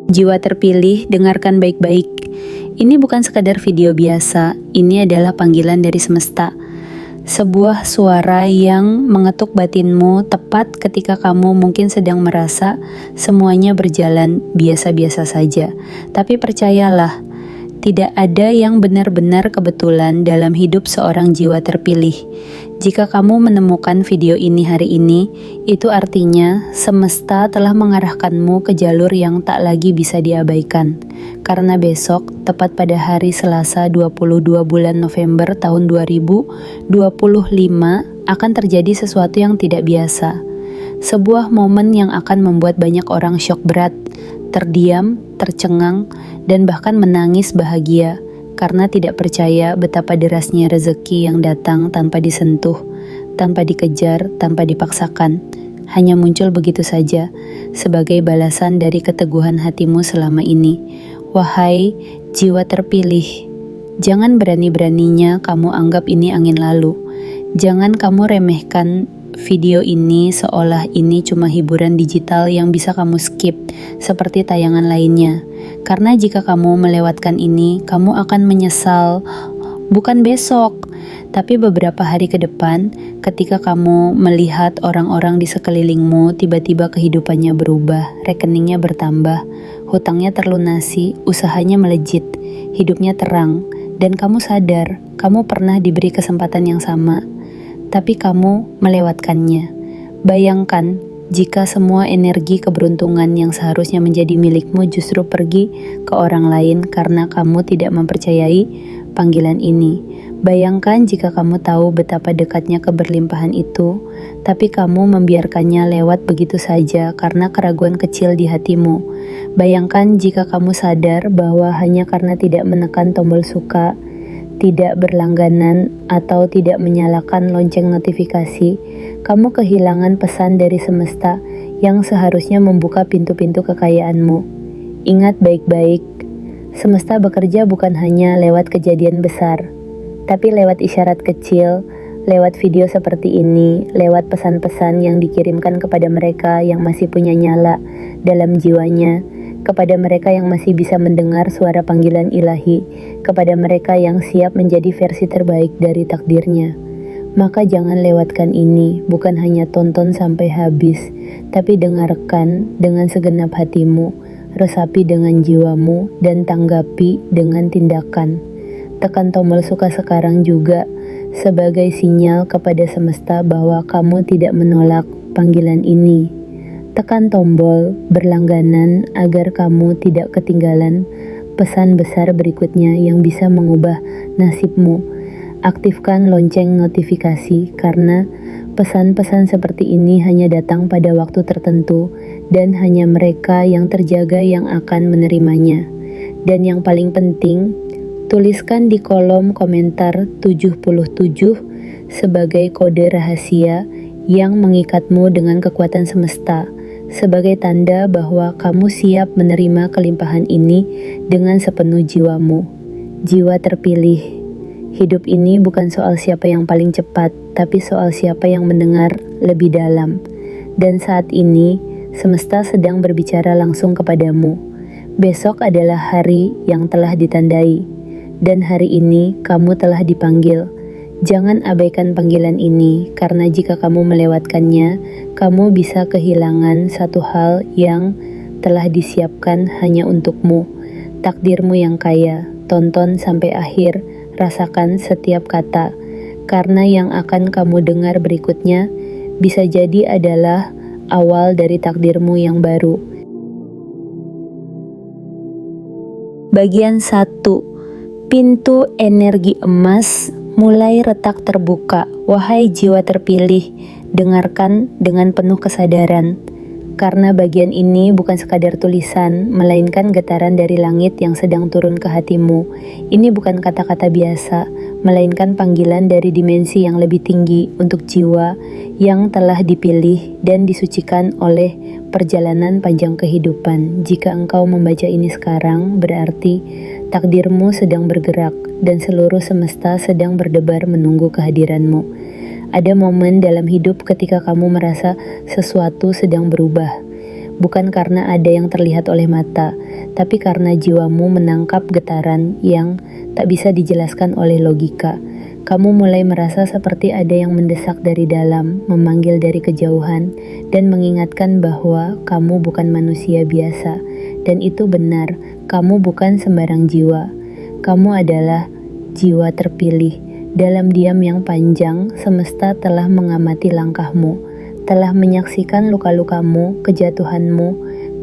Jiwa terpilih, dengarkan baik-baik. Ini bukan sekadar video biasa, ini adalah panggilan dari semesta. Sebuah suara yang mengetuk batinmu tepat ketika kamu mungkin sedang merasa semuanya berjalan biasa-biasa saja. Tapi percayalah, tidak ada yang benar-benar kebetulan dalam hidup seorang jiwa terpilih. Jika kamu menemukan video ini hari ini, itu artinya semesta telah mengarahkanmu ke jalur yang tak lagi bisa diabaikan. Karena besok, tepat pada hari Selasa 22 bulan November tahun 2025, akan terjadi sesuatu yang tidak biasa. Sebuah momen yang akan membuat banyak orang syok berat, terdiam, tercengang, dan bahkan menangis bahagia karena tidak percaya betapa derasnya rezeki yang datang tanpa disentuh, tanpa dikejar, tanpa dipaksakan. Hanya muncul begitu saja sebagai balasan dari keteguhan hatimu selama ini. Wahai jiwa terpilih, jangan berani-beraninya kamu anggap ini angin lalu. Jangan kamu remehkan video ini seolah ini cuma hiburan digital yang bisa kamu skip seperti tayangan lainnya. Karena jika kamu melewatkan ini, kamu akan menyesal, bukan besok, tapi beberapa hari ke depan ketika kamu melihat orang-orang di sekelilingmu tiba-tiba kehidupannya berubah, rekeningnya bertambah, hutangnya terlunasi, usahanya melejit, hidupnya terang, dan kamu sadar kamu pernah diberi kesempatan yang sama, tapi kamu melewatkannya. Bayangkan jika semua energi keberuntungan yang seharusnya menjadi milikmu justru pergi ke orang lain karena kamu tidak mempercayai panggilan ini. Bayangkan jika kamu tahu betapa dekatnya keberlimpahan itu, tapi kamu membiarkannya lewat begitu saja karena keraguan kecil di hatimu. Bayangkan jika kamu sadar bahwa hanya karena tidak menekan tombol suka, tidak berlangganan, atau tidak menyalakan lonceng notifikasi, kamu kehilangan pesan dari semesta yang seharusnya membuka pintu-pintu kekayaanmu. Ingat baik-baik, semesta bekerja bukan hanya lewat kejadian besar, tapi lewat isyarat kecil, lewat video seperti ini, lewat pesan-pesan yang dikirimkan kepada mereka yang masih punya nyala dalam jiwanya, kepada mereka yang masih bisa mendengar suara panggilan ilahi, kepada mereka yang siap menjadi versi terbaik dari takdirnya. Maka jangan lewatkan ini, bukan hanya tonton sampai habis, tapi dengarkan dengan segenap hatimu, resapi dengan jiwamu, dan tanggapi dengan tindakan. Tekan tombol suka sekarang juga sebagai sinyal kepada semesta bahwa kamu tidak menolak panggilan ini. Tekan tombol berlangganan agar kamu tidak ketinggalan pesan besar berikutnya yang bisa mengubah nasibmu. Aktifkan lonceng notifikasi karena pesan-pesan seperti ini hanya datang pada waktu tertentu dan hanya mereka yang terjaga yang akan menerimanya. Dan yang paling penting, tuliskan di kolom komentar 77 sebagai kode rahasia yang mengikatmu dengan kekuatan semesta, sebagai tanda bahwa kamu siap menerima kelimpahan ini dengan sepenuh jiwamu. Jiwa terpilih. Hidup ini bukan soal siapa yang paling cepat, tapi soal siapa yang mendengar lebih dalam. Dan saat ini, semesta sedang berbicara langsung kepadamu. Besok adalah hari yang telah ditandai, dan hari ini kamu telah dipanggil. Jangan abaikan panggilan ini, karena jika kamu melewatkannya, kamu bisa kehilangan satu hal yang telah disiapkan hanya untukmu. Takdirmu yang kaya. Tonton sampai akhir, rasakan setiap kata, karena yang akan kamu dengar berikutnya bisa jadi adalah awal dari takdirmu yang baru. Bagian 1. Pintu energi emas mulai retak terbuka. Wahai jiwa terpilih, dengarkan dengan penuh kesadaran. Karena bagian ini bukan sekadar tulisan, melainkan getaran dari langit yang sedang turun ke hatimu. Ini bukan kata-kata biasa, melainkan panggilan dari dimensi yang lebih tinggi untuk jiwa yang telah dipilih dan disucikan oleh perjalanan panjang kehidupan. Jika engkau membaca ini sekarang, berarti takdirmu sedang bergerak dan seluruh semesta sedang berdebar menunggu kehadiranmu. Ada momen dalam hidup ketika kamu merasa sesuatu sedang berubah. bukan karena ada yang terlihat oleh mata, tapi karena jiwamu menangkap getaran yang tak bisa dijelaskan oleh logika. Kamu mulai merasa seperti ada yang mendesak dari dalam, memanggil dari kejauhan, dan mengingatkan bahwa kamu bukan manusia biasa. Dan itu benar, kamu bukan sembarang jiwa. Kamu adalah jiwa terpilih. Dalam diam yang panjang, semesta telah mengamati langkahmu, telah menyaksikan luka-lukamu, kejatuhanmu,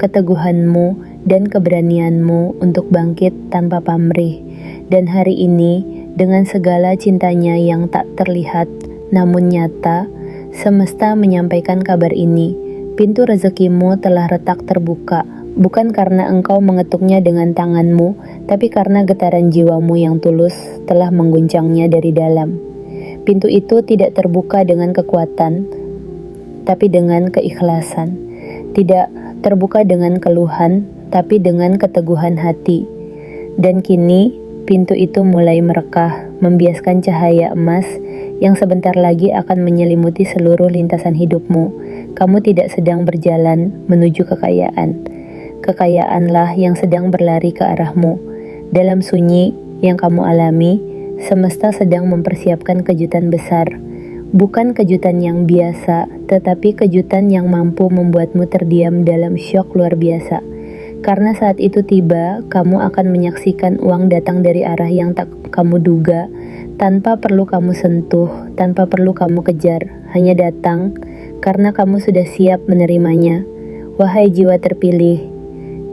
keteguhanmu, dan keberanianmu untuk bangkit tanpa pamrih. Dan hari ini, dengan segala cintanya yang tak terlihat namun nyata, semesta menyampaikan kabar ini. Pintu rezekimu telah retak terbuka, bukan karena engkau mengetuknya dengan tanganmu, tapi karena getaran jiwamu yang tulus telah mengguncangnya dari dalam. Pintu itu tidak terbuka dengan kekuatan, tapi dengan keikhlasan. Tidak terbuka dengan keluhan, tapi dengan keteguhan hati. Dan kini, pintu itu mulai merekah, membiaskan cahaya emas yang sebentar lagi akan menyelimuti seluruh lintasan hidupmu. Kamu tidak sedang berjalan menuju kekayaan. Kekayaanlah yang sedang berlari ke arahmu. Dalam sunyi yang kamu alami, semesta sedang mempersiapkan kejutan besar. Bukan kejutan yang biasa, tetapi kejutan yang mampu membuatmu terdiam dalam syok luar biasa. Karena saat itu tiba, kamu akan menyaksikan uang datang dari arah yang tak kamu duga, tanpa perlu kamu sentuh, tanpa perlu kamu kejar, hanya datang karena kamu sudah siap menerimanya. Wahai jiwa terpilih,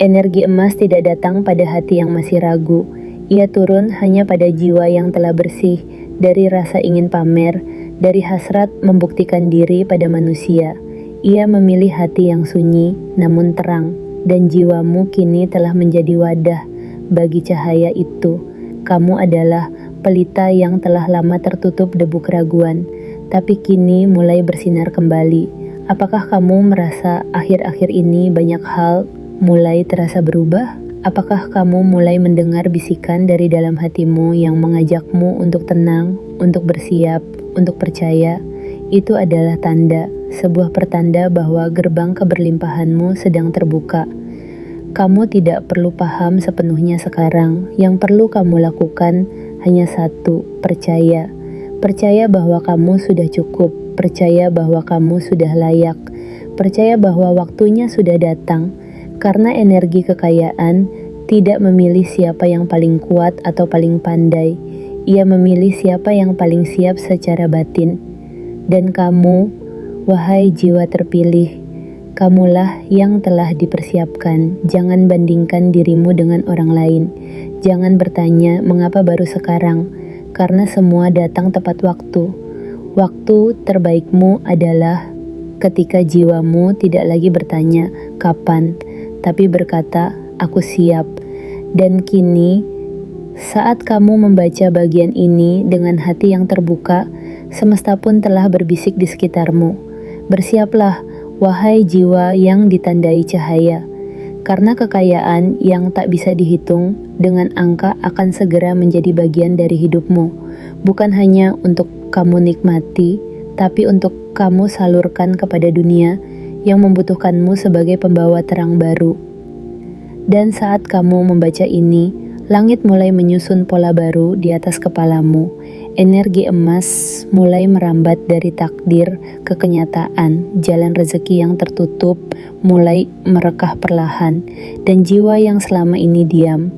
energi emas tidak datang pada hati yang masih ragu. Ia turun hanya pada jiwa yang telah bersih dari rasa ingin pamer, dari hasrat membuktikan diri pada manusia. Ia memilih hati yang sunyi namun terang. Dan jiwamu kini telah menjadi wadah bagi cahaya itu. Kamu adalah pelita yang telah lama tertutup debu keraguan, tapi kini mulai bersinar kembali. Apakah kamu merasa akhir-akhir ini banyak hal mulai terasa berubah? Apakah kamu mulai mendengar bisikan dari dalam hatimu yang mengajakmu untuk tenang, untuk bersiap, untuk percaya? Itu adalah tanda, sebuah pertanda bahwa gerbang keberlimpahanmu sedang terbuka. Kamu tidak perlu paham sepenuhnya sekarang. Yang perlu kamu lakukan hanya satu, percaya. Percaya bahwa kamu sudah cukup, percaya bahwa kamu sudah layak, percaya bahwa waktunya sudah datang. Karena energi kekayaan tidak memilih siapa yang paling kuat atau paling pandai. Ia memilih siapa yang paling siap secara batin. Dan kamu, wahai jiwa terpilih, kamulah yang telah dipersiapkan. Jangan bandingkan dirimu dengan orang lain. Jangan bertanya mengapa baru sekarang, karena semua datang tepat waktu. Waktu terbaikmu adalah ketika jiwamu tidak lagi bertanya kapan, tapi berkata aku siap. Dan kini, saat kamu membaca bagian ini dengan hati yang terbuka, semesta pun telah berbisik di sekitarmu. Bersiaplah, wahai jiwa yang ditandai cahaya, karena kekayaan yang tak bisa dihitung dengan angka akan segera menjadi bagian dari hidupmu. Bukan hanya untuk kamu nikmati, tapi untuk kamu salurkan kepada dunia yang membutuhkanmu sebagai pembawa terang baru. Dan saat kamu membaca ini, langit mulai menyusun pola baru di atas kepalamu. Energi emas mulai merambat dari takdir ke kenyataan. Jalan rezeki yang tertutup mulai merekah perlahan. Dan jiwa yang selama ini diam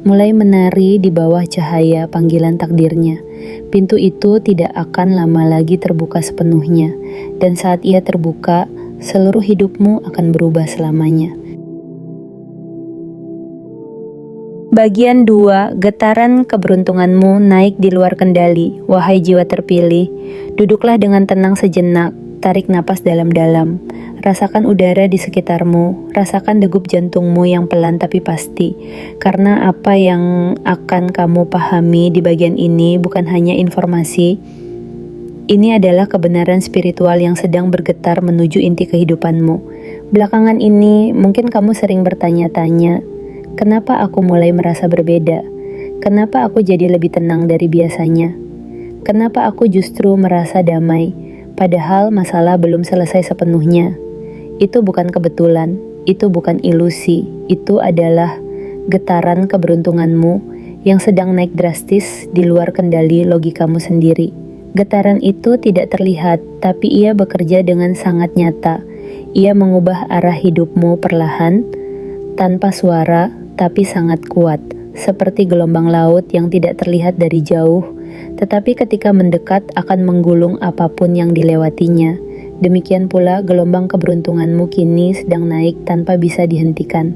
mulai menari di bawah cahaya panggilan takdirnya. Pintu itu tidak akan lama lagi terbuka sepenuhnya. Dan saat ia terbuka, seluruh hidupmu akan berubah selamanya. Bagian 2, getaran keberuntunganmu naik di luar kendali. Wahai jiwa terpilih, duduklah dengan tenang sejenak, tarik napas dalam-dalam. Rasakan udara di sekitarmu, rasakan degup jantungmu yang pelan tapi pasti. Karena apa yang akan kamu pahami di bagian ini bukan hanya informasi. Ini adalah kebenaran spiritual yang sedang bergetar menuju inti kehidupanmu. Belakangan ini, mungkin kamu sering bertanya-tanya, kenapa aku mulai merasa berbeda? Kenapa aku jadi lebih tenang dari biasanya? Kenapa aku justru merasa damai, padahal masalah belum selesai sepenuhnya? Itu bukan kebetulan, itu bukan ilusi, itu adalah getaran keberuntunganmu yang sedang naik drastis di luar kendali logikamu sendiri. Getaran itu tidak terlihat, tapi ia bekerja dengan sangat nyata. Ia mengubah arah hidupmu perlahan, tanpa suara, tapi sangat kuat, seperti gelombang laut yang tidak terlihat dari jauh, tetapi ketika mendekat akan menggulung apapun yang dilewatinya. Demikian pula gelombang keberuntunganmu kini sedang naik tanpa bisa dihentikan.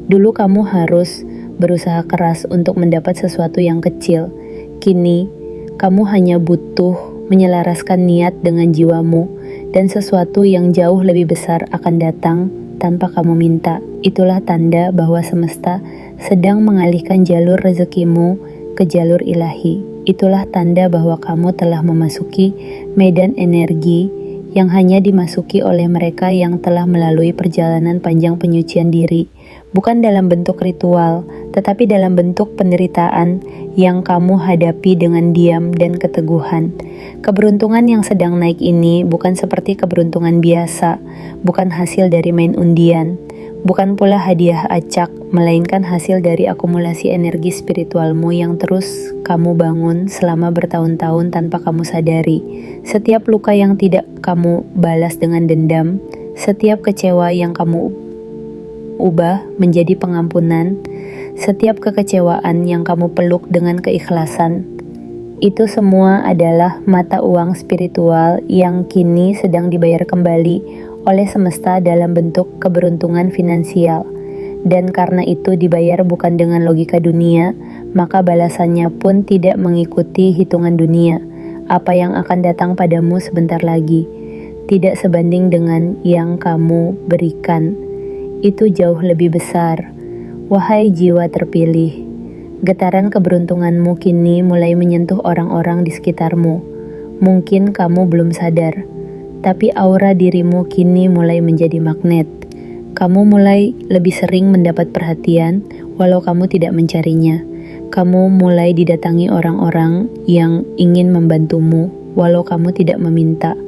Dulu kamu harus berusaha keras untuk mendapat sesuatu yang kecil. Kini, kamu hanya butuh menyelaraskan niat dengan jiwamu, dan sesuatu yang jauh lebih besar akan datang tanpa kamu minta. Itulah tanda bahwa semesta sedang mengalihkan jalur rezekimu ke jalur ilahi. Itulah tanda bahwa kamu telah memasuki medan energi yang hanya dimasuki oleh mereka yang telah melalui perjalanan panjang penyucian diri, bukan dalam bentuk ritual, tetapi dalam bentuk penderitaan yang kamu hadapi dengan diam dan keteguhan. Keberuntungan yang sedang naik ini bukan seperti keberuntungan biasa, bukan hasil dari main undian, bukan pula hadiah acak, melainkan hasil dari akumulasi energi spiritualmu yang terus kamu bangun selama bertahun-tahun tanpa kamu sadari. Setiap luka yang tidak kamu balas dengan dendam, setiap kecewa yang kamu ubah menjadi pengampunan, setiap kekecewaan yang kamu peluk dengan keikhlasan, itu semua adalah mata uang spiritual yang kini sedang dibayar kembali oleh semesta dalam bentuk keberuntungan finansial. Dan karena itu dibayar bukan dengan logika dunia, maka balasannya pun tidak mengikuti hitungan dunia. Apa yang akan datang padamu sebentar lagi tidak sebanding dengan yang kamu berikan. Itu jauh lebih besar. Wahai jiwa terpilih, getaran keberuntunganmu kini mulai menyentuh orang-orang di sekitarmu. Mungkin kamu belum sadar, tapi aura dirimu kini mulai menjadi magnet. Kamu mulai lebih sering mendapat perhatian walau kamu tidak mencarinya. Kamu mulai didatangi orang-orang yang ingin membantumu walau kamu tidak meminta.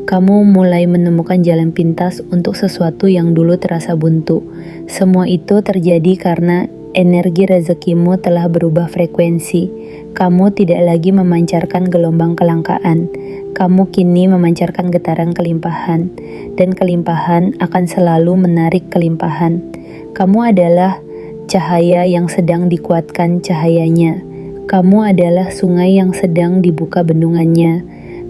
Kamu mulai menemukan jalan pintas untuk sesuatu yang dulu terasa buntu. Semua itu terjadi karena energi rezekimu telah berubah frekuensi. Kamu tidak lagi memancarkan gelombang kelangkaan. Kamu kini memancarkan getaran kelimpahan, dan kelimpahan akan selalu menarik kelimpahan. Kamu adalah cahaya yang sedang dikuatkan cahayanya. Kamu adalah sungai yang sedang dibuka bendungannya.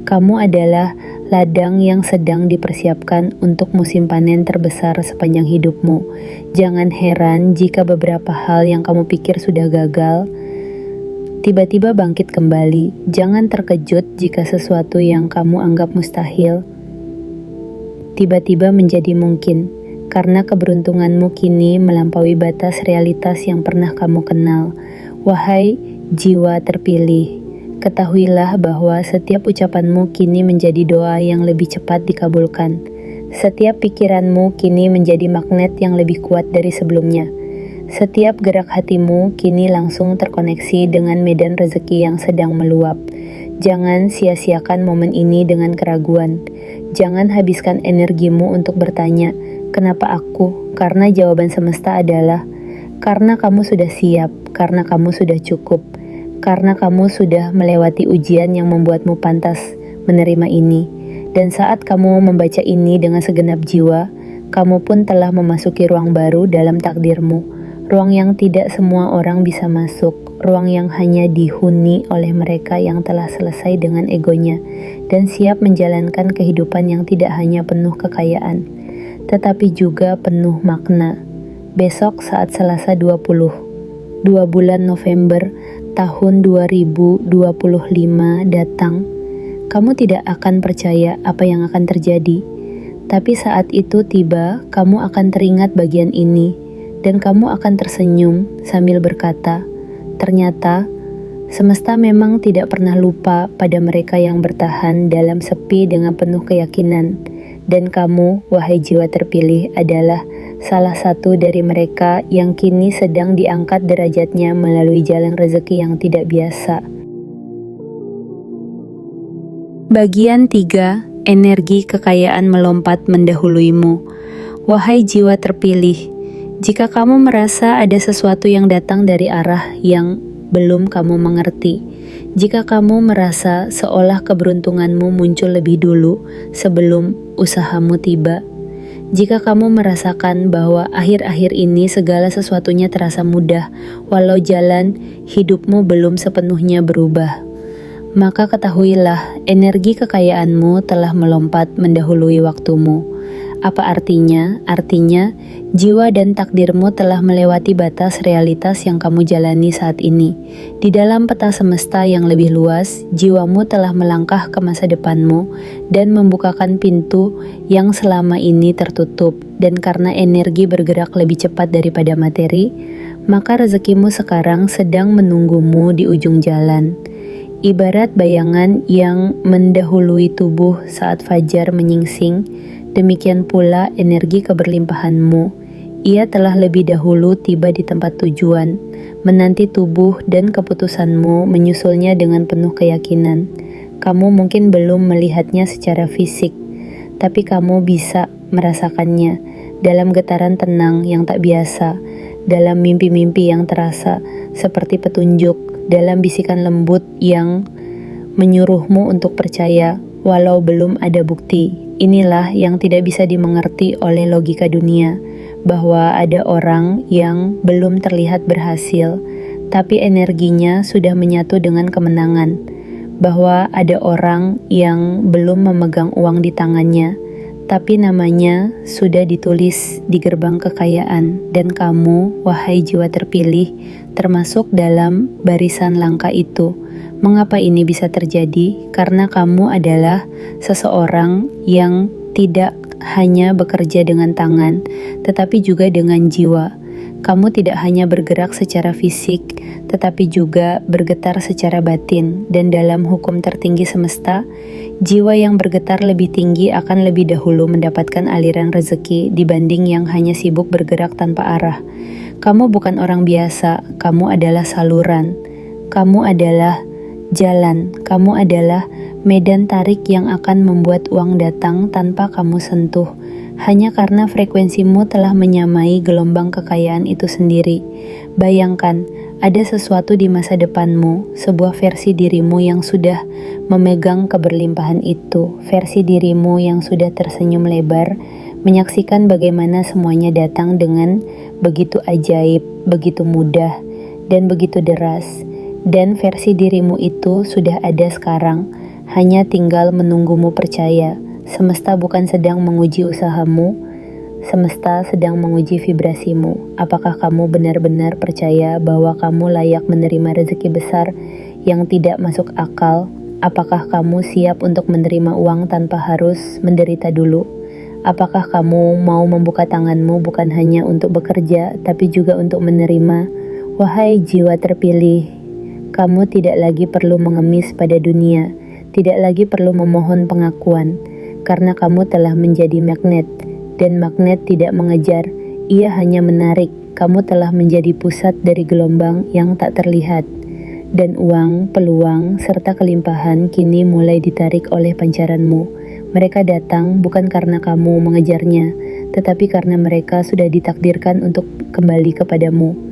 Kamu adalah ladang yang sedang dipersiapkan untuk musim panen terbesar sepanjang hidupmu. Jangan heran jika beberapa hal yang kamu pikir sudah gagal tiba-tiba bangkit kembali. Jangan terkejut jika sesuatu yang kamu anggap mustahil tiba-tiba menjadi mungkin, karena keberuntunganmu kini melampaui batas realitas yang pernah kamu kenal. Wahai jiwa terpilih, ketahuilah bahwa setiap ucapanmu kini menjadi doa yang lebih cepat dikabulkan. Setiap pikiranmu kini menjadi magnet yang lebih kuat dari sebelumnya. Setiap gerak hatimu kini langsung terkoneksi dengan medan rezeki yang sedang meluap. Jangan sia-siakan momen ini dengan keraguan. Jangan habiskan energimu untuk bertanya, kenapa aku? Karena jawaban semesta adalah, karena kamu sudah siap, karena kamu sudah cukup, karena kamu sudah melewati ujian yang membuatmu pantas menerima ini. Dan saat kamu membaca ini dengan segenap jiwa, kamu pun telah memasuki ruang baru dalam takdirmu. Ruang yang tidak semua orang bisa masuk, ruang yang hanya dihuni oleh mereka yang telah selesai dengan egonya dan siap menjalankan kehidupan yang tidak hanya penuh kekayaan, tetapi juga penuh makna. Besok saat Selasa 2 bulan November tahun 2025 datang, kamu tidak akan percaya apa yang akan terjadi. Tapi saat itu tiba, kamu akan teringat bagian ini, dan kamu akan tersenyum sambil berkata, ternyata semesta memang tidak pernah lupa pada mereka yang bertahan dalam sepi dengan penuh keyakinan. Dan kamu, wahai jiwa terpilih, adalah salah satu dari mereka yang kini sedang diangkat derajatnya melalui jalan rezeki yang tidak biasa. Bagian 3, energi kekayaan melompat mendahuluimu. Wahai jiwa terpilih, jika kamu merasa ada sesuatu yang datang dari arah yang belum kamu mengerti, jika kamu merasa seolah keberuntunganmu muncul lebih dulu sebelum usahamu tiba, jika kamu merasakan bahwa akhir-akhir ini segala sesuatunya terasa mudah, walau jalan hidupmu belum sepenuhnya berubah, maka ketahuilah energi kekayaanmu telah melompat mendahului waktumu. Apa artinya? Artinya, jiwa dan takdirmu telah melewati batas realitas yang kamu jalani saat ini. Di dalam peta semesta yang lebih luas, jiwamu telah melangkah ke masa depanmu dan membukakan pintu yang selama ini tertutup. Dan karena energi bergerak lebih cepat daripada materi, maka rezekimu sekarang sedang menunggumu di ujung jalan. Ibarat bayangan yang mendahului tubuh saat fajar menyingsing, demikian pula energi keberlimpahanmu. Ia telah lebih dahulu tiba di tempat tujuan, menanti tubuh dan keputusanmu menyusulnya dengan penuh keyakinan. Kamu mungkin belum melihatnya secara fisik, tapi kamu bisa merasakannya dalam getaran tenang yang tak biasa, dalam mimpi-mimpi yang terasa seperti petunjuk, dalam bisikan lembut yang menyuruhmu untuk percaya walau belum ada bukti. Inilah yang tidak bisa dimengerti oleh logika dunia, bahwa ada orang yang belum terlihat berhasil, tapi energinya sudah menyatu dengan kemenangan, bahwa ada orang yang belum memegang uang di tangannya, tapi namanya sudah ditulis di gerbang kekayaan, dan kamu, wahai jiwa terpilih, termasuk dalam barisan langka itu. Mengapa ini bisa terjadi? Karena kamu adalah seseorang yang tidak hanya bekerja dengan tangan, tetapi juga dengan jiwa. Kamu tidak hanya bergerak secara fisik, tetapi juga bergetar secara batin. Dan dalam hukum tertinggi semesta, jiwa yang bergetar lebih tinggi akan lebih dahulu mendapatkan aliran rezeki dibanding yang hanya sibuk bergerak tanpa arah. Kamu bukan orang biasa, kamu adalah saluran. Kamu adalah jalan, kamu adalah medan tarik yang akan membuat uang datang tanpa kamu sentuh, hanya karena frekuensimu telah menyamai gelombang kekayaan itu sendiri. Bayangkan, ada sesuatu di masa depanmu, sebuah versi dirimu yang sudah memegang keberlimpahan itu, versi dirimu yang sudah tersenyum lebar, menyaksikan bagaimana semuanya datang dengan begitu ajaib, begitu mudah, dan begitu deras. Dan versi dirimu itu sudah ada sekarang, hanya tinggal menunggumu percaya. Semesta bukan sedang menguji usahamu, semesta sedang menguji vibrasimu. Apakah kamu benar-benar percaya bahwa kamu layak menerima rezeki besar yang tidak masuk akal? Apakah kamu siap untuk menerima uang tanpa harus menderita dulu? Apakah kamu mau membuka tanganmu bukan hanya untuk bekerja, tapi juga untuk menerima? Wahai jiwa terpilih, kamu tidak lagi perlu mengemis pada dunia, tidak lagi perlu memohon pengakuan, karena kamu telah menjadi magnet, dan magnet tidak mengejar, ia hanya menarik. Kamu telah menjadi pusat dari gelombang yang tak terlihat, dan uang, peluang, serta kelimpahan kini mulai ditarik oleh pancaranmu. Mereka datang bukan karena kamu mengejarnya, tetapi karena mereka sudah ditakdirkan untuk kembali kepadamu.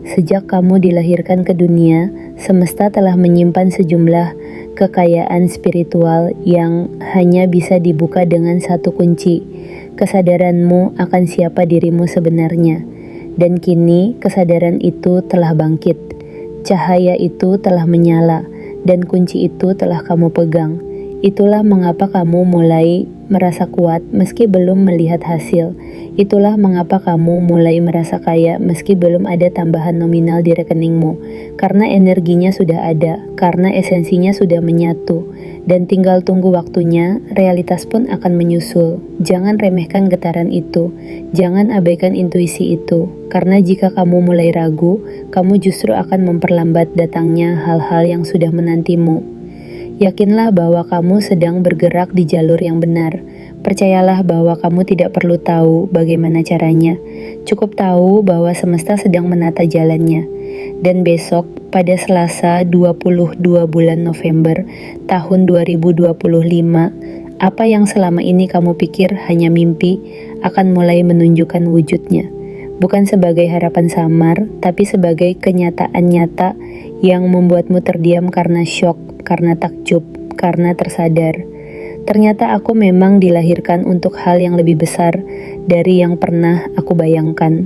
Sejak kamu dilahirkan ke dunia, semesta telah menyimpan sejumlah kekayaan spiritual yang hanya bisa dibuka dengan satu kunci, kesadaranmu akan siapa dirimu sebenarnya. Dan kini kesadaran itu telah bangkit, cahaya itu telah menyala, dan kunci itu telah kamu pegang. Itulah mengapa kamu mulai merasa kuat meski belum melihat hasil. Itulah mengapa kamu mulai merasa kaya meski belum ada tambahan nominal di rekeningmu. Karena energinya sudah ada, karena esensinya sudah menyatu. Dan tinggal tunggu waktunya, realitas pun akan menyusul. Jangan remehkan getaran itu, jangan abaikan intuisi itu. Karena jika kamu mulai ragu, kamu justru akan memperlambat datangnya hal-hal yang sudah menantimu. Yakinlah bahwa kamu sedang bergerak di jalur yang benar. Percayalah bahwa kamu tidak perlu tahu bagaimana caranya. Cukup tahu bahwa semesta sedang menata jalannya. Dan besok, pada Selasa 22 bulan November tahun 2025, apa yang selama ini kamu pikir hanya mimpi akan mulai menunjukkan wujudnya. Bukan sebagai harapan samar, tapi sebagai kenyataan nyata yang membuatmu terdiam karena syok, karena takjub, karena tersadar. Ternyata aku memang dilahirkan untuk hal yang lebih besar dari yang pernah aku bayangkan.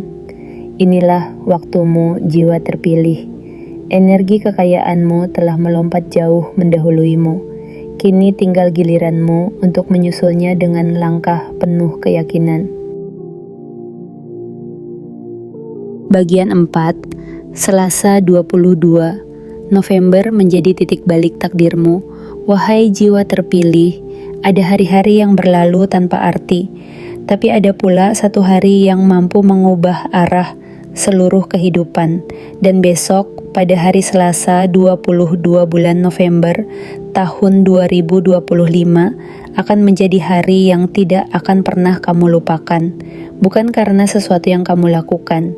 Inilah waktumu, jiwa terpilih. Energi kekayaanmu telah melompat jauh mendahuluimu. Kini tinggal giliranmu untuk menyusulnya dengan langkah penuh keyakinan. Bagian 4, Selasa 22 November menjadi titik balik takdirmu. Wahai jiwa terpilih, ada hari-hari yang berlalu tanpa arti, tapi ada pula satu hari yang mampu mengubah arah seluruh kehidupan. Dan besok, pada hari Selasa 22 bulan November tahun 2025, akan menjadi hari yang tidak akan pernah kamu lupakan. Bukan karena sesuatu yang kamu lakukan,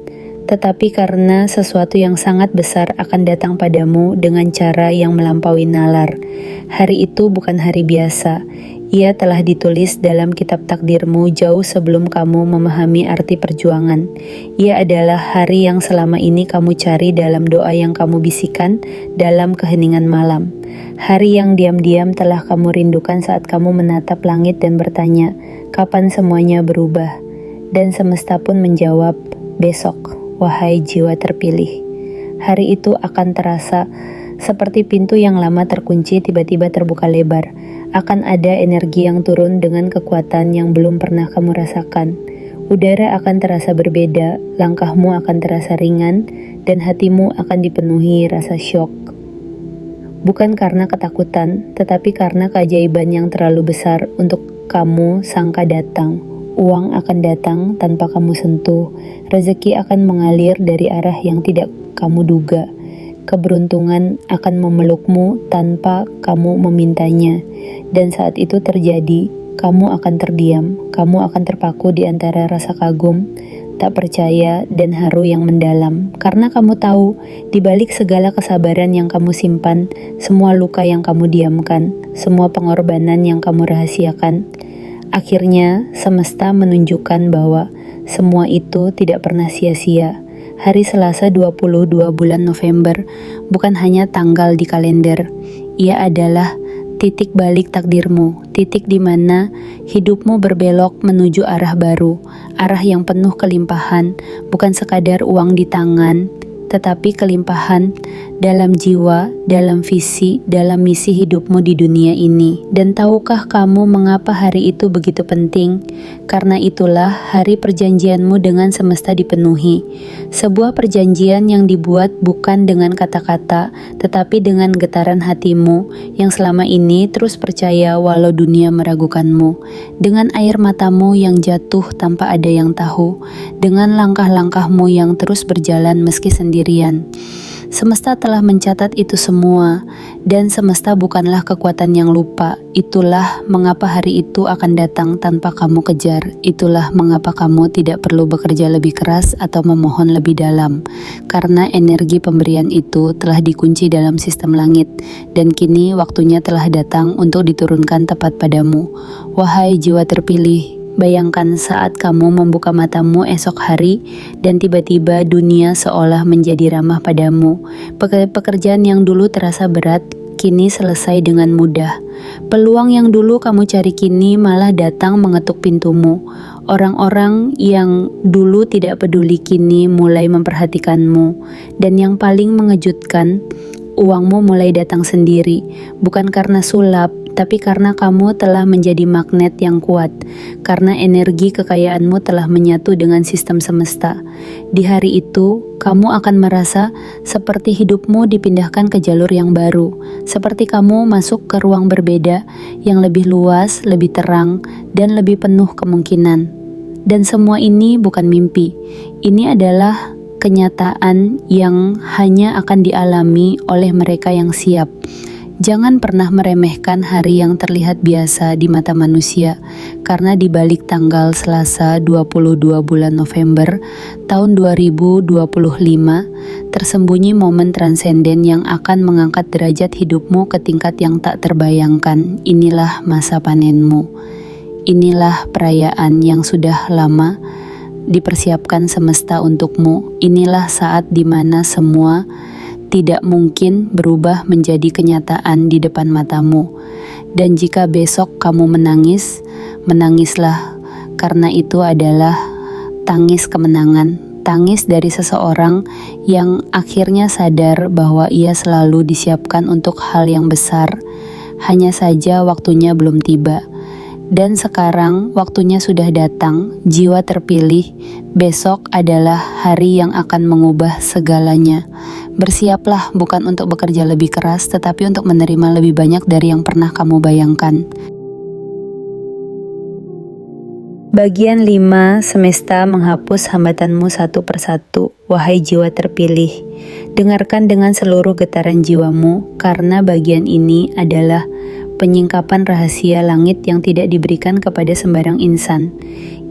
tetapi karena sesuatu yang sangat besar akan datang padamu dengan cara yang melampaui nalar. Hari itu bukan hari biasa. Ia telah ditulis dalam kitab takdirmu jauh sebelum kamu memahami arti perjuangan. Ia adalah hari yang selama ini kamu cari dalam doa yang kamu bisikan dalam keheningan malam. Hari yang diam-diam telah kamu rindukan saat kamu menatap langit dan bertanya, kapan semuanya berubah? Dan semesta pun menjawab, besok. Wahai jiwa terpilih, hari itu akan terasa seperti pintu yang lama terkunci tiba-tiba terbuka lebar. Akan ada energi yang turun dengan kekuatan yang belum pernah kamu rasakan. Udara akan terasa berbeda, langkahmu akan terasa ringan, dan hatimu akan dipenuhi rasa syok. Bukan karena ketakutan, tetapi karena keajaiban yang terlalu besar untuk kamu sangka datang. Uang akan datang tanpa kamu sentuh, rezeki akan mengalir dari arah yang tidak kamu duga, keberuntungan akan memelukmu tanpa kamu memintanya, dan saat itu terjadi, kamu akan terdiam, kamu akan terpaku di antara rasa kagum, tak percaya, dan haru yang mendalam, karena kamu tahu, di balik segala kesabaran yang kamu simpan, semua luka yang kamu diamkan, semua pengorbanan yang kamu rahasiakan, akhirnya, semesta menunjukkan bahwa semua itu tidak pernah sia-sia. Hari Selasa 22 bulan November bukan hanya tanggal di kalender. Ia adalah titik balik takdirmu, titik di mana hidupmu berbelok menuju arah baru, arah yang penuh kelimpahan, bukan sekadar uang di tangan, tetapi kelimpahan dalam jiwa, dalam visi, dalam misi hidupmu di dunia ini. Dan tahukah kamu mengapa hari itu begitu penting? Karena itulah hari perjanjianmu dengan semesta dipenuhi. Sebuah perjanjian yang dibuat bukan dengan kata-kata, tetapi dengan getaran hatimu yang selama ini terus percaya walau dunia meragukanmu. Dengan air matamu yang jatuh tanpa ada yang tahu. Dengan langkah-langkahmu yang terus berjalan meski sendirian. Semesta telah mencatat itu semua, dan semesta bukanlah kekuatan yang lupa. Itulah mengapa hari itu akan datang tanpa kamu kejar. Itulah mengapa kamu tidak perlu bekerja lebih keras atau memohon lebih dalam, karena energi pemberian itu telah dikunci dalam sistem langit, dan kini waktunya telah datang untuk diturunkan tepat padamu. Wahai jiwa terpilih, bayangkan saat kamu membuka matamu esok hari dan tiba-tiba dunia seolah menjadi ramah padamu. Pekerjaan yang dulu terasa berat, kini selesai dengan mudah. Peluang yang dulu kamu cari kini malah datang mengetuk pintumu. Orang-orang yang dulu tidak peduli kini mulai memperhatikanmu. Dan yang paling mengejutkan, uangmu mulai datang sendiri, bukan karena sulap, tapi karena kamu telah menjadi magnet yang kuat, karena energi kekayaanmu telah menyatu dengan sistem semesta. Di hari itu, kamu akan merasa seperti hidupmu dipindahkan ke jalur yang baru, seperti kamu masuk ke ruang berbeda yang lebih luas, lebih terang, dan lebih penuh kemungkinan. Dan semua ini bukan mimpi, ini adalah kenyataan yang hanya akan dialami oleh mereka yang siap. Jangan pernah meremehkan hari yang terlihat biasa di mata manusia, karena di balik tanggal Selasa 22 bulan November tahun 2025, tersembunyi momen transenden yang akan mengangkat derajat hidupmu ke tingkat yang tak terbayangkan. Inilah masa panenmu. inilah perayaan yang sudah lama dipersiapkan semesta untukmu. Inilah saat dimana semua tidak mungkin berubah menjadi kenyataan di depan matamu. Dan jika besok kamu menangis, menangislah, karena itu adalah tangis kemenangan. Tangis dari seseorang yang akhirnya sadar bahwa ia selalu disiapkan untuk hal yang besar, hanya saja waktunya belum tiba. Dan sekarang waktunya sudah datang, jiwa terpilih, besok adalah hari yang akan mengubah segalanya. Bersiaplah bukan untuk bekerja lebih keras, tetapi untuk menerima lebih banyak dari yang pernah kamu bayangkan. Bagian 5, semesta menghapus hambatanmu satu persatu. Wahai jiwa terpilih, dengarkan dengan seluruh getaran jiwamu, karena bagian ini adalah penyingkapan rahasia langit yang tidak diberikan kepada sembarang insan.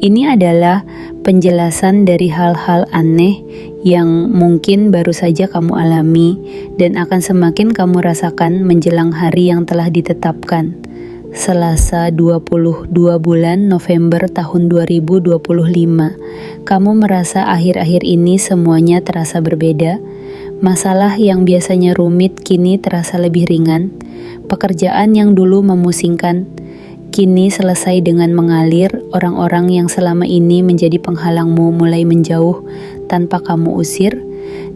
Ini adalah penjelasan dari hal-hal aneh yang mungkin baru saja kamu alami dan akan semakin kamu rasakan menjelang hari yang telah ditetapkan. Selasa 22 bulan November tahun 2025. Kamu merasa akhir-akhir ini semuanya terasa berbeda. Masalah yang biasanya rumit kini terasa lebih ringan. Pekerjaan yang dulu memusingkan kini selesai dengan mengalir. Orang-orang yang selama ini menjadi penghalangmu mulai menjauh tanpa kamu usir.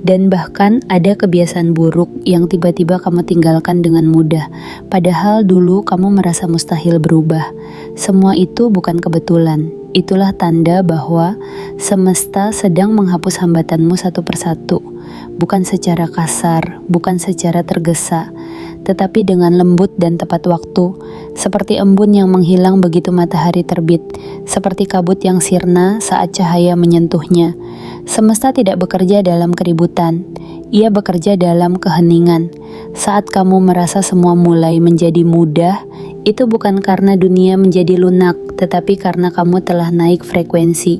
Dan bahkan ada kebiasaan buruk yang tiba-tiba kamu tinggalkan dengan mudah. Padahal dulu kamu merasa mustahil berubah. Semua itu bukan kebetulan. Itulah tanda bahwa semesta sedang menghapus hambatanmu satu persatu. Bukan secara kasar, bukan secara tergesa, tetapi dengan lembut dan tepat waktu, seperti embun yang menghilang begitu matahari terbit, seperti kabut yang sirna saat cahaya menyentuhnya. Semesta tidak bekerja dalam keributan, ia bekerja dalam keheningan. Saat kamu merasa semua mulai menjadi mudah, itu bukan karena dunia menjadi lunak, tetapi karena kamu telah naik frekuensi.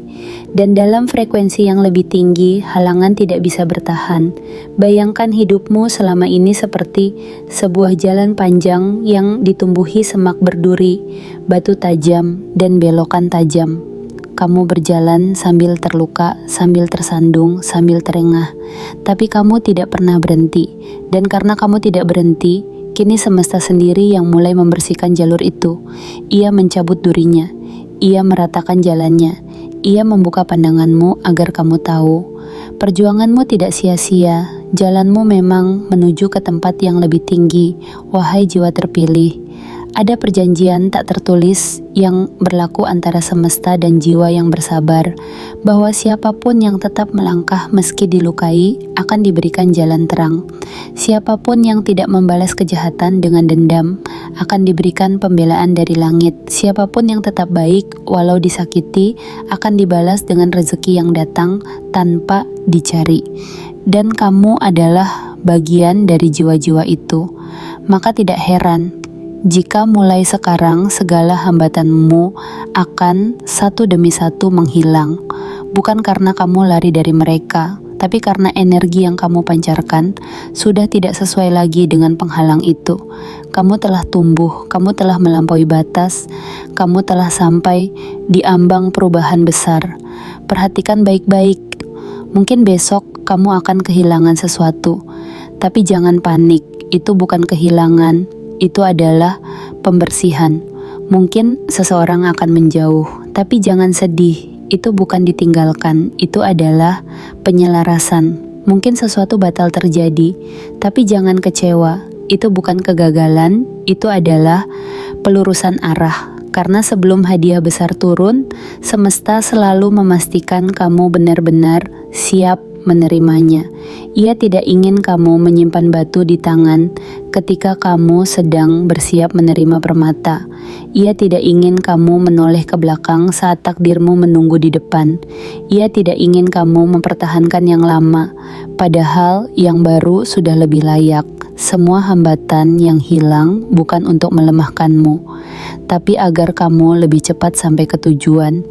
Dan dalam frekuensi yang lebih tinggi, halangan tidak bisa bertahan. Bayangkan hidupmu selama ini seperti sebuah jalan panjang yang ditumbuhi semak berduri, batu tajam, dan belokan tajam. Kamu berjalan sambil terluka, sambil tersandung, sambil terengah. Tapi kamu tidak pernah berhenti. Dan karena kamu tidak berhenti, kini semesta sendiri yang mulai membersihkan jalur itu. Ia mencabut durinya. Ia meratakan jalannya. Ia membuka pandanganmu agar kamu tahu. Perjuanganmu tidak sia-sia. Jalanmu memang menuju ke tempat yang lebih tinggi. Wahai jiwa terpilih. Ada perjanjian tak tertulis yang berlaku antara semesta dan jiwa yang bersabar, bahwa siapapun yang tetap melangkah meski dilukai akan diberikan jalan terang. Siapapun yang tidak membalas kejahatan dengan dendam akan diberikan pembelaan dari langit. Siapapun yang tetap baik walau disakiti akan dibalas dengan rezeki yang datang tanpa dicari. Dan kamu adalah bagian dari jiwa-jiwa itu. Maka tidak heran jika mulai sekarang segala hambatanmu akan satu demi satu menghilang. Bukan karena kamu lari dari mereka, tapi karena energi yang kamu pancarkan sudah tidak sesuai lagi dengan penghalang itu. Kamu telah tumbuh, kamu telah melampaui batas, kamu telah sampai di ambang perubahan besar. Perhatikan baik-baik. Mungkin besok kamu akan kehilangan sesuatu, tapi jangan panik. Itu bukan kehilangan, itu adalah pembersihan. Mungkin seseorang akan menjauh, tapi jangan sedih. Itu bukan ditinggalkan, itu adalah penyelarasan. Mungkin sesuatu batal terjadi, tapi jangan kecewa. Itu bukan kegagalan, itu adalah pelurusan arah. Karena sebelum hadiah besar turun, semesta selalu memastikan kamu benar-benar siap menerimanya. Ia tidak ingin kamu menyimpan batu di tangan ketika kamu sedang bersiap menerima permata. Ia tidak ingin kamu menoleh ke belakang saat takdirmu menunggu di depan. Ia tidak ingin kamu mempertahankan yang lama, padahal yang baru sudah lebih layak. Semua hambatan yang hilang bukan untuk melemahkanmu, tapi agar kamu lebih cepat sampai ke tujuan.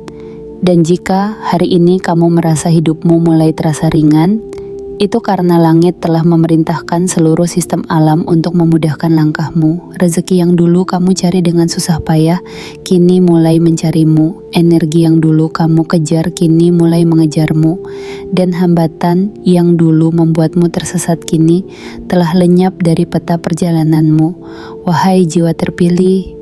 Dan jika hari ini kamu merasa hidupmu mulai terasa ringan, Itu karena langit telah memerintahkan seluruh sistem alam untuk memudahkan langkahmu. Rezeki yang dulu kamu cari dengan susah payah, kini mulai mencarimu. Energi yang dulu kamu kejar, kini mulai mengejarmu. Dan hambatan yang dulu membuatmu tersesat kini telah lenyap dari peta perjalananmu. Wahai jiwa terpilih,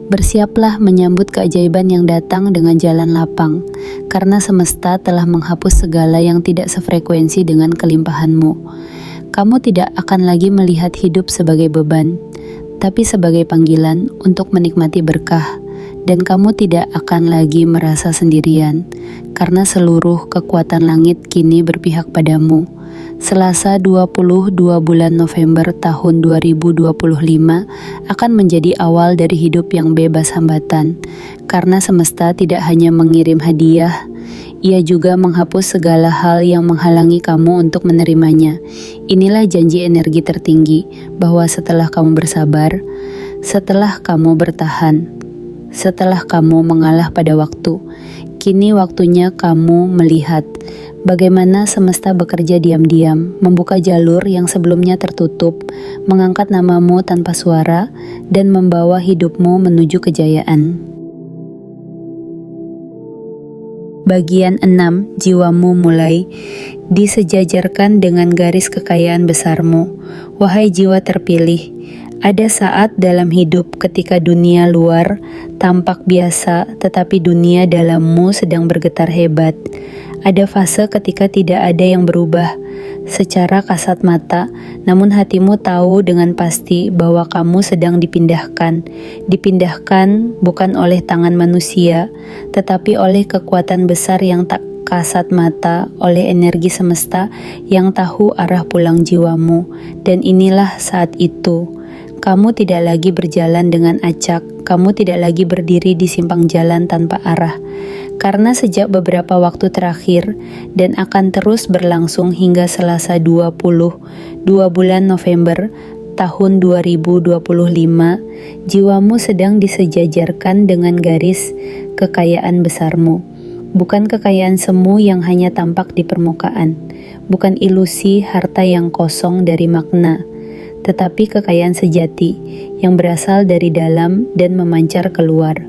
bersiaplah menyambut keajaiban yang datang dengan jalan lapang, karena semesta telah menghapus segala yang tidak sefrekuensi dengan kelimpahanmu. Kamu tidak akan lagi melihat hidup sebagai beban, tapi sebagai panggilan untuk menikmati berkah, dan kamu tidak akan lagi merasa sendirian, karena seluruh kekuatan langit kini berpihak padamu. Selasa 22 bulan November tahun 2025 akan menjadi awal dari hidup yang bebas hambatan, karena semesta tidak hanya mengirim hadiah, ia juga menghapus segala hal yang menghalangi kamu untuk menerimanya. Inilah janji energi tertinggi, bahwa setelah kamu bersabar, setelah kamu bertahan, setelah kamu mengalah pada waktu, kini waktunya kamu melihat bagaimana semesta bekerja diam-diam, membuka jalur yang sebelumnya tertutup, mengangkat namamu tanpa suara, dan membawa hidupmu menuju kejayaan. Bagian 6, jiwamu mulai disejajarkan dengan garis kekayaan besarmu. Wahai jiwa terpilih, ada saat dalam hidup ketika dunia luar tampak biasa, tetapi dunia dalammu sedang bergetar hebat. Ada fase ketika tidak ada yang berubah secara kasat mata, namun hatimu tahu dengan pasti bahwa kamu sedang dipindahkan. Dipindahkan bukan oleh tangan manusia, tetapi oleh kekuatan besar yang tak kasat mata, oleh energi semesta yang tahu arah pulang jiwamu. Dan inilah saat itu. Kamu tidak lagi berjalan dengan acak, kamu tidak lagi berdiri di simpang jalan tanpa arah. Karena sejak beberapa waktu terakhir dan akan terus berlangsung hingga Selasa 22 bulan November tahun 2025, jiwamu sedang disejajarkan dengan garis kekayaan besarmu. Bukan kekayaan semu yang hanya tampak di permukaan, bukan ilusi harta yang kosong dari makna, tetapi kekayaan sejati yang berasal dari dalam dan memancar keluar.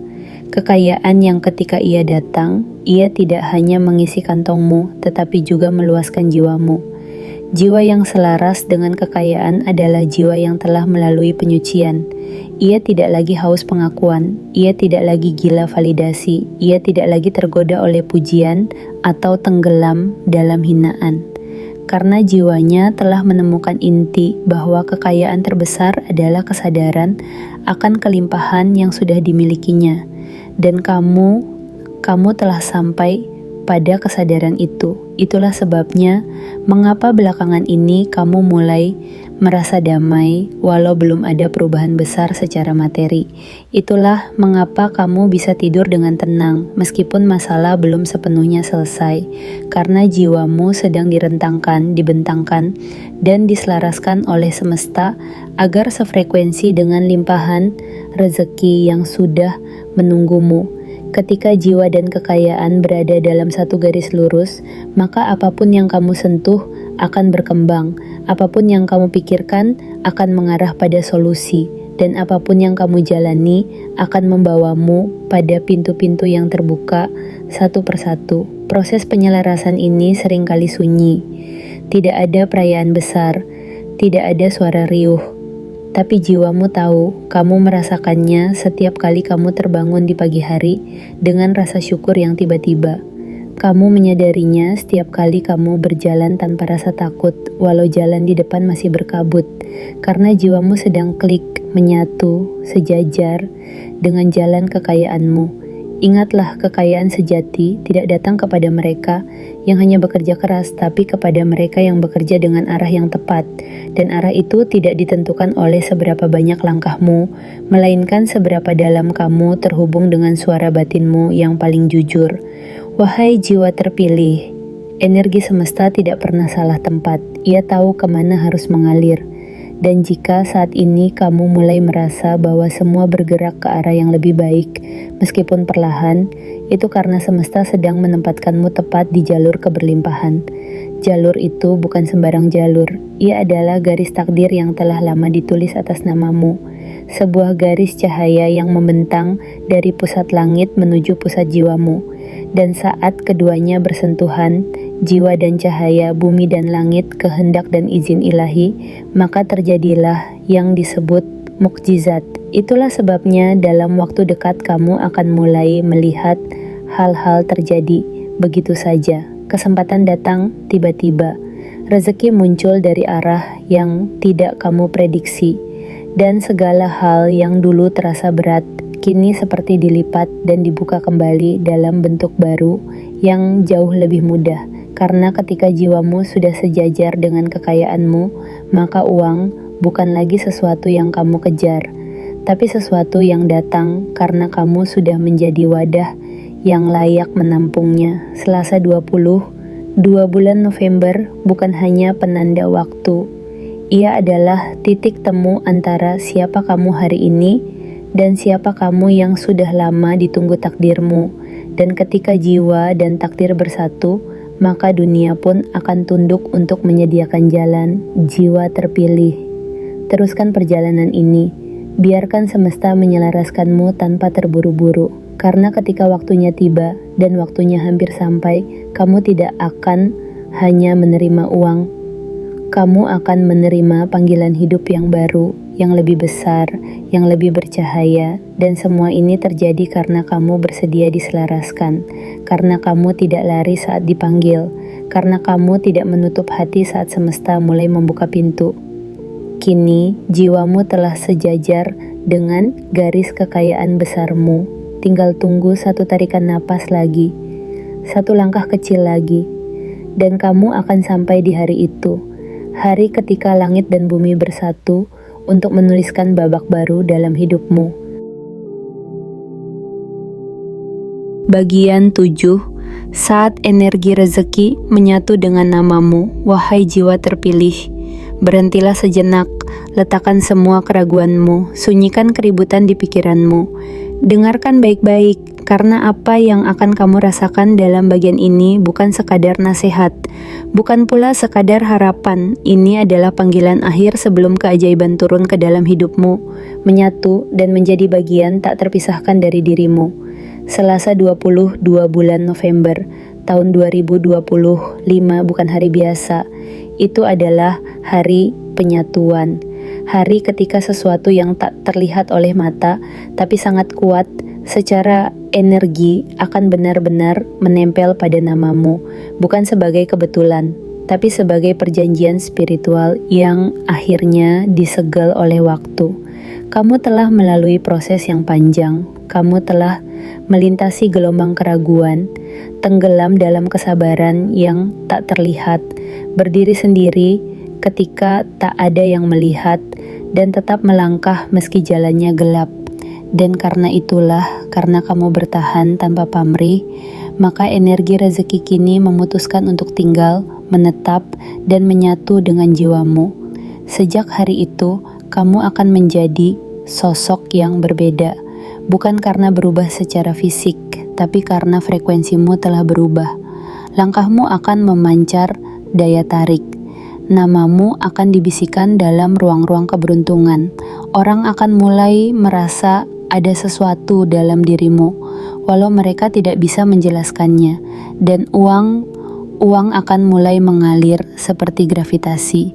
Kekayaan yang ketika ia datang, ia tidak hanya mengisi kantongmu, tetapi juga meluaskan jiwamu. Jiwa yang selaras dengan kekayaan adalah jiwa yang telah melalui penyucian. Ia tidak lagi haus pengakuan, ia tidak lagi gila validasi, ia tidak lagi tergoda oleh pujian atau tenggelam dalam hinaan. Karena jiwanya telah menemukan inti bahwa kekayaan terbesar adalah kesadaran akan kelimpahan yang sudah dimilikinya. Dan kamu telah sampai pada kesadaran itu. Itulah sebabnya mengapa belakangan ini kamu mulai merasa damai walau belum ada perubahan besar secara materi. Itulah mengapa kamu bisa tidur dengan tenang meskipun masalah belum sepenuhnya selesai, karena jiwamu sedang direntangkan, dibentangkan, dan diselaraskan oleh semesta agar sefrekuensi dengan limpahan rezeki yang sudah menunggumu. Ketika jiwa dan kekayaan berada dalam satu garis lurus, maka apapun yang kamu sentuh akan berkembang, apapun yang kamu pikirkan akan mengarah pada solusi, dan apapun yang kamu jalani akan membawamu pada pintu-pintu yang terbuka satu persatu. Proses penyelarasan ini seringkali sunyi. Tidak ada perayaan besar, tidak ada suara riuh. Tapi jiwamu tahu, kamu merasakannya setiap kali kamu terbangun di pagi hari dengan rasa syukur yang tiba-tiba. Kamu menyadarinya setiap kali kamu berjalan tanpa rasa takut, walau jalan di depan masih berkabut, karena jiwamu sedang klik, menyatu, sejajar dengan jalan kekayaanmu. Ingatlah, kekayaan sejati tidak datang kepada mereka yang hanya bekerja keras, tapi kepada mereka yang bekerja dengan arah yang tepat. Dan arah itu tidak ditentukan oleh seberapa banyak langkahmu, melainkan seberapa dalam kamu terhubung dengan suara batinmu yang paling jujur. Wahai jiwa terpilih, energi semesta tidak pernah salah tempat. Ia tahu kemana harus mengalir. Dan jika saat ini kamu mulai merasa bahwa semua bergerak ke arah yang lebih baik, meskipun perlahan, itu karena semesta sedang menempatkanmu tepat di jalur keberlimpahan. Jalur itu bukan sembarang jalur. Ia adalah garis takdir yang telah lama ditulis atas namamu. Sebuah garis cahaya yang membentang dari pusat langit menuju pusat jiwamu. Dan saat keduanya bersentuhan, jiwa dan cahaya, bumi dan langit, kehendak dan izin ilahi, maka terjadilah yang disebut mukjizat. Itulah sebabnya dalam waktu dekat kamu akan mulai melihat hal-hal terjadi begitu saja. Kesempatan datang tiba-tiba. Rezeki muncul dari arah yang tidak kamu prediksi. Dan segala hal yang dulu terasa berat, kini seperti dilipat dan dibuka kembali dalam bentuk baru yang jauh lebih mudah. Karena ketika jiwamu sudah sejajar dengan kekayaanmu, maka uang bukan lagi sesuatu yang kamu kejar, tapi sesuatu yang datang karena kamu sudah menjadi wadah yang layak menampungnya. Selasa 2 bulan November bukan hanya penanda waktu. Ia adalah titik temu antara siapa kamu hari ini dan siapa kamu yang sudah lama ditunggu takdirmu. Dan ketika jiwa dan takdir bersatu, maka dunia pun akan tunduk untuk menyediakan jalan. Jiwa terpilih. Teruskan perjalanan ini. Biarkan semesta menyelaraskanmu tanpa terburu-buru. Karena ketika waktunya tiba dan waktunya hampir sampai, kamu tidak akan hanya menerima uang. Kamu akan menerima panggilan hidup yang baru, yang lebih besar, yang lebih bercahaya. Dan semua ini terjadi karena kamu bersedia diselaraskan. Karena kamu tidak lari saat dipanggil. Karena kamu tidak menutup hati saat semesta mulai membuka pintu. Kini, jiwamu telah sejajar dengan garis kekayaan besarmu. Tinggal tunggu satu tarikan napas lagi, satu langkah kecil lagi, dan kamu akan sampai di hari itu. Hari ketika langit dan bumi bersatu untuk menuliskan babak baru dalam hidupmu. Bagian 7. Saat energi rezeki menyatu dengan namamu, wahai jiwa terpilih. Berhentilah sejenak, letakkan semua keraguanmu, sunyikan keributan di pikiranmu. Dengarkan baik-baik, karena apa yang akan kamu rasakan dalam bagian ini bukan sekadar nasihat, bukan pula sekadar harapan. Ini adalah panggilan akhir sebelum keajaiban turun ke dalam hidupmu, menyatu dan menjadi bagian tak terpisahkan dari dirimu. Selasa 22 bulan November, tahun 2025 bukan hari biasa. Itu adalah hari penyatuan. Hari ketika sesuatu yang tak terlihat oleh mata, tapi sangat kuat secara energi akan benar-benar menempel pada namamu. Bukan sebagai kebetulan, tapi sebagai perjanjian spiritual yang akhirnya disegel oleh waktu. Kamu telah melalui proses yang panjang. Kamu telah melintasi gelombang keraguan, tenggelam dalam kesabaran yang tak terlihat, berdiri sendiri ketika tak ada yang melihat, dan tetap melangkah meski jalannya gelap. Dan karena itulah, karena kamu bertahan tanpa pamrih, maka energi rezeki kini memutuskan untuk tinggal, menetap, dan menyatu dengan jiwamu. Sejak hari itu, kamu akan menjadi sosok yang berbeda, bukan karena berubah secara fisik, tapi karena frekuensimu telah berubah. Langkahmu akan memancar daya tarik. Namamu akan dibisikkan dalam ruang-ruang keberuntungan. Orang akan mulai merasa ada sesuatu dalam dirimu, walau mereka tidak bisa menjelaskannya. Dan uang akan mulai mengalir seperti gravitasi.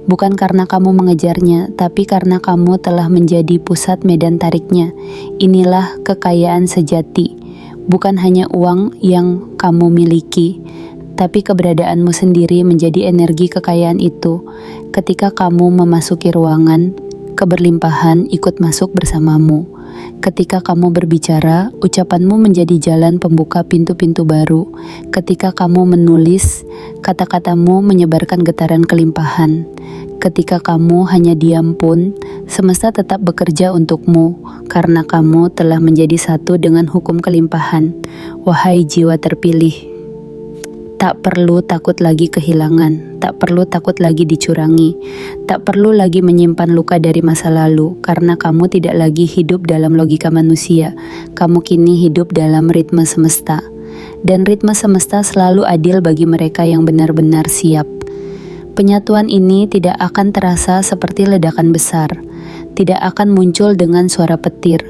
Bukan karena kamu mengejarnya, tapi karena kamu telah menjadi pusat medan tariknya. Inilah kekayaan sejati. Bukan hanya uang yang kamu miliki, tapi keberadaanmu sendiri menjadi energi kekayaan itu. Ketika kamu memasuki ruangan, keberlimpahan ikut masuk bersamamu. Ketika kamu berbicara, ucapanmu menjadi jalan pembuka pintu-pintu baru. Ketika kamu menulis, kata-katamu menyebarkan getaran kelimpahan. Ketika kamu hanya diam pun, semesta tetap bekerja untukmu, karena kamu telah menjadi satu dengan hukum kelimpahan. Wahai jiwa terpilih, tak perlu takut lagi kehilangan, tak perlu takut lagi dicurangi, tak perlu lagi menyimpan luka dari masa lalu, karena kamu tidak lagi hidup dalam logika manusia. Kamu kini hidup dalam ritme semesta. dan ritme semesta selalu adil bagi mereka yang benar-benar siap. Penyatuan ini tidak akan terasa seperti ledakan besar, tidak akan muncul dengan suara petir,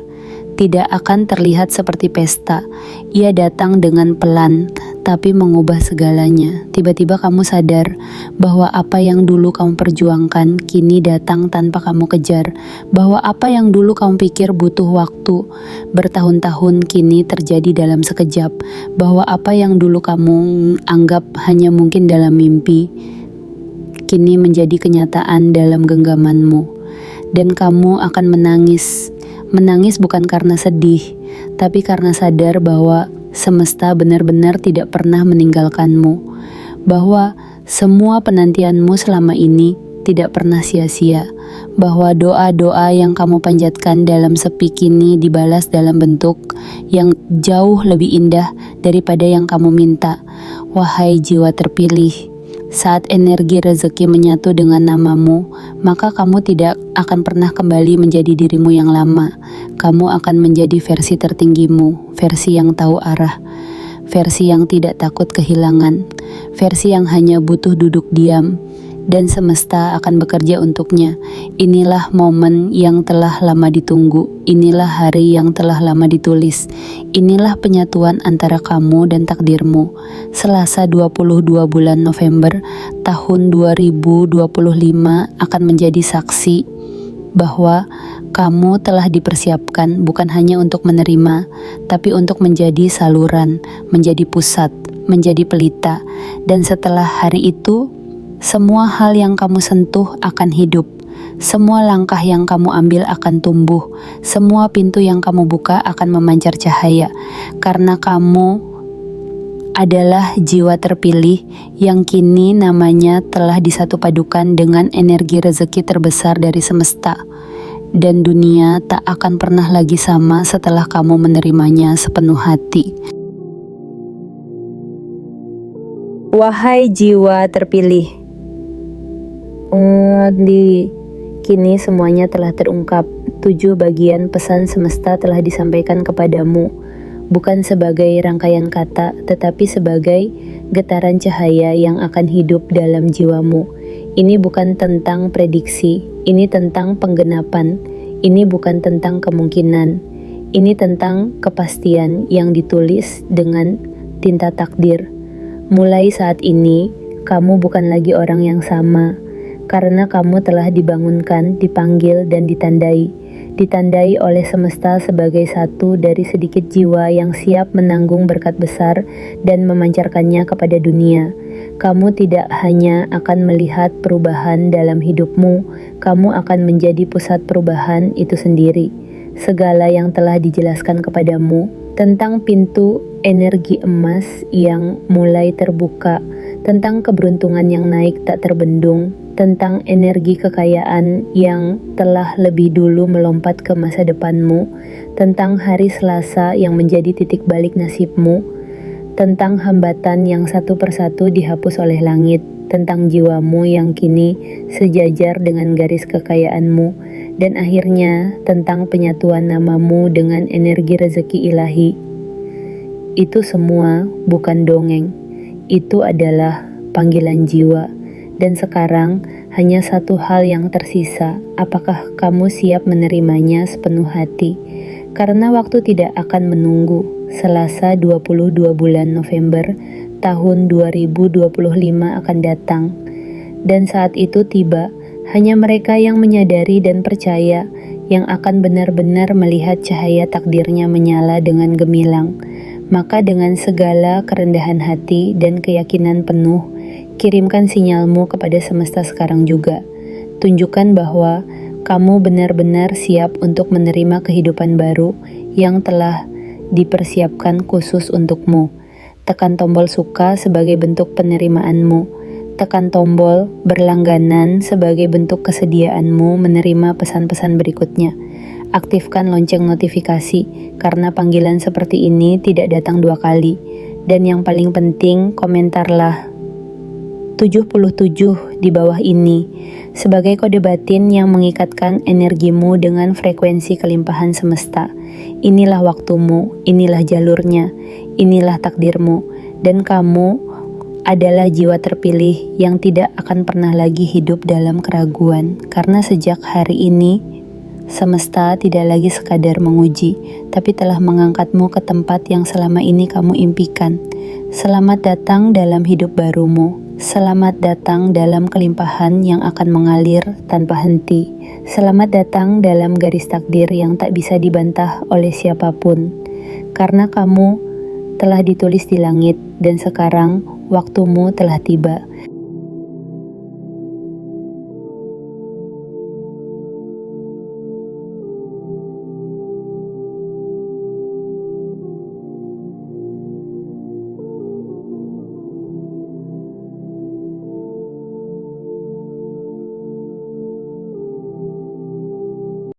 tidak akan terlihat seperti pesta. Ia datang dengan pelan, tapi mengubah segalanya. Tiba-tiba kamu sadar bahwa apa yang dulu kamu perjuangkan kini datang tanpa kamu kejar, bahwa apa yang dulu kamu pikir butuh waktu bertahun-tahun kini terjadi dalam sekejap, bahwa apa yang dulu kamu anggap hanya mungkin dalam mimpi kini menjadi kenyataan dalam genggamanmu. Dan kamu akan menangis. Menangis bukan karena sedih, tapi karena sadar bahwa semesta benar-benar tidak pernah meninggalkanmu, bahwa semua penantianmu selama ini tidak pernah sia-sia, bahwa doa-doa yang kamu panjatkan dalam sepi kini dibalas dalam bentuk yang jauh lebih indah daripada yang kamu minta. Wahai jiwa terpilih, saat energi rezeki menyatu dengan namamu, maka kamu tidak akan pernah kembali menjadi dirimu yang lama. Kamu akan menjadi versi tertinggimu, versi yang tahu arah, versi yang tidak takut kehilangan, versi yang hanya butuh duduk diam, dan semesta akan bekerja untuknya. Inilah momen yang telah lama ditunggu, inilah hari yang telah lama ditulis, inilah penyatuan antara kamu dan takdirmu. Selasa 22 bulan November tahun 2025 akan menjadi saksi bahwa kamu telah dipersiapkan bukan hanya untuk menerima, tapi untuk menjadi saluran, menjadi pusat, menjadi pelita. Dan setelah hari itu, semua hal yang kamu sentuh akan hidup, semua langkah yang kamu ambil akan tumbuh, semua pintu yang kamu buka akan memancar cahaya, karena kamu adalah jiwa terpilih yang kini namanya telah disatu padukan dengan energi rezeki terbesar dari semesta. Dan dunia tak akan pernah lagi sama setelah kamu menerimanya sepenuh hati. Wahai jiwa terpilih, kini semuanya telah terungkap. 7 bagian pesan semesta telah disampaikan kepadamu, bukan sebagai rangkaian kata, tetapi sebagai getaran cahaya yang akan hidup dalam jiwamu. Ini bukan tentang prediksi, ini tentang penggenapan, ini bukan tentang kemungkinan, ini tentang kepastian yang ditulis dengan tinta takdir. Mulai saat ini, kamu bukan lagi orang yang sama, karena kamu telah dibangunkan, dipanggil, dan ditandai oleh semesta sebagai satu dari sedikit jiwa yang siap menanggung berkat besar dan memancarkannya kepada dunia. Kamu tidak hanya akan melihat perubahan dalam hidupmu, kamu akan menjadi pusat perubahan itu sendiri. Segala yang telah dijelaskan kepadamu tentang pintu energi emas yang mulai terbuka, tentang keberuntungan yang naik tak terbendung, tentang energi kekayaan yang telah lebih dulu melompat ke masa depanmu, tentang hari Selasa yang menjadi titik balik nasibmu, tentang hambatan yang satu persatu dihapus oleh langit, tentang jiwamu yang kini sejajar dengan garis kekayaanmu, dan akhirnya tentang penyatuan namamu dengan energi rezeki ilahi. Itu semua bukan dongeng, itu adalah panggilan jiwa. Dan sekarang hanya satu hal yang tersisa, apakah kamu siap menerimanya sepenuh hati? Karena waktu tidak akan menunggu. Selasa 22 bulan November tahun 2025 akan datang. Dan saat itu tiba, hanya mereka yang menyadari dan percaya yang akan benar-benar melihat cahaya takdirnya menyala dengan gemilang. Maka dengan segala kerendahan hati dan keyakinan penuh, kirimkan sinyalmu kepada semesta sekarang juga. Tunjukkan bahwa kamu benar-benar siap untuk menerima kehidupan baru yang telah dipersiapkan khusus untukmu. Tekan tombol suka sebagai bentuk penerimaanmu. Tekan tombol berlangganan sebagai bentuk kesediaanmu menerima pesan-pesan berikutnya. Aktifkan lonceng notifikasi, karena panggilan seperti ini tidak datang 2 kali. Dan yang paling penting, komentarlah 77 di bawah ini. sebagai kode batin yang mengikatkan energimu dengan frekuensi kelimpahan semesta. Inilah waktumu, inilah jalurnya, inilah takdirmu, dan kamu adalah jiwa terpilih yang tidak akan pernah lagi hidup dalam keraguan. Karena sejak hari ini, semesta tidak lagi sekadar menguji, tapi telah mengangkatmu ke tempat yang selama ini kamu impikan. Selamat datang dalam hidup barumu. Selamat datang dalam kelimpahan yang akan mengalir tanpa henti. Selamat datang dalam garis takdir yang tak bisa dibantah oleh siapapun. Karena kamu telah ditulis di langit dan sekarang waktumu telah tiba.